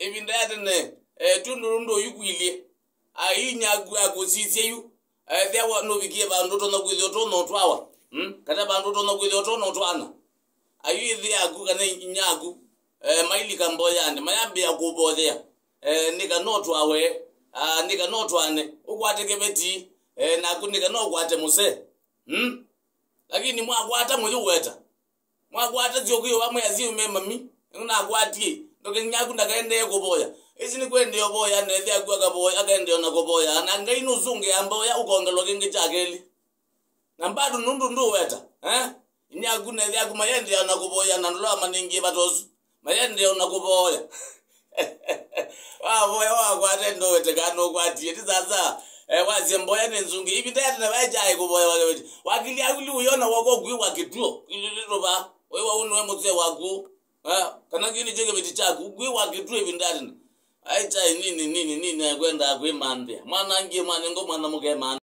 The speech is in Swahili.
ibindate ne tundurundo yukwilie nyagu agosisi yu there were no bigie bandu to no kwithio to no twawa kata bandu to no kwithio to no twana ayu thi agu kana nyagu maili kamboya ande mayambe akubothea nika no twawe nika no twane ukwate kebeti na kunika no kwate muse lakini mwakwata moyo weta mwakwata zyokuyo wamwe aziume mami nguna kwatie ndoke nyagu ndakaende kuboya isi ni kwende yoboya nethe agwa kaboya akaende ona kuboya na ngaino zunge amboya ukongelo kingi chakeli na mbadu nundu ndu weta nyagu nethe agwa mayende ona kuboya na ndola maningi batosu mayende ona kuboya boya wakwate ndo wete kano kwatie tizaza wazi mboya nenzunge ibi ndati na bajaye kuboya wakili akuli uyona wako gwi wakituo ililito ba wewe unwe mutse waku kana kini cheke biti chaku gwi wakituo ibi ndati aitai nini kwenda kwimambia mwana ngie mwana ngo mwana muke mwana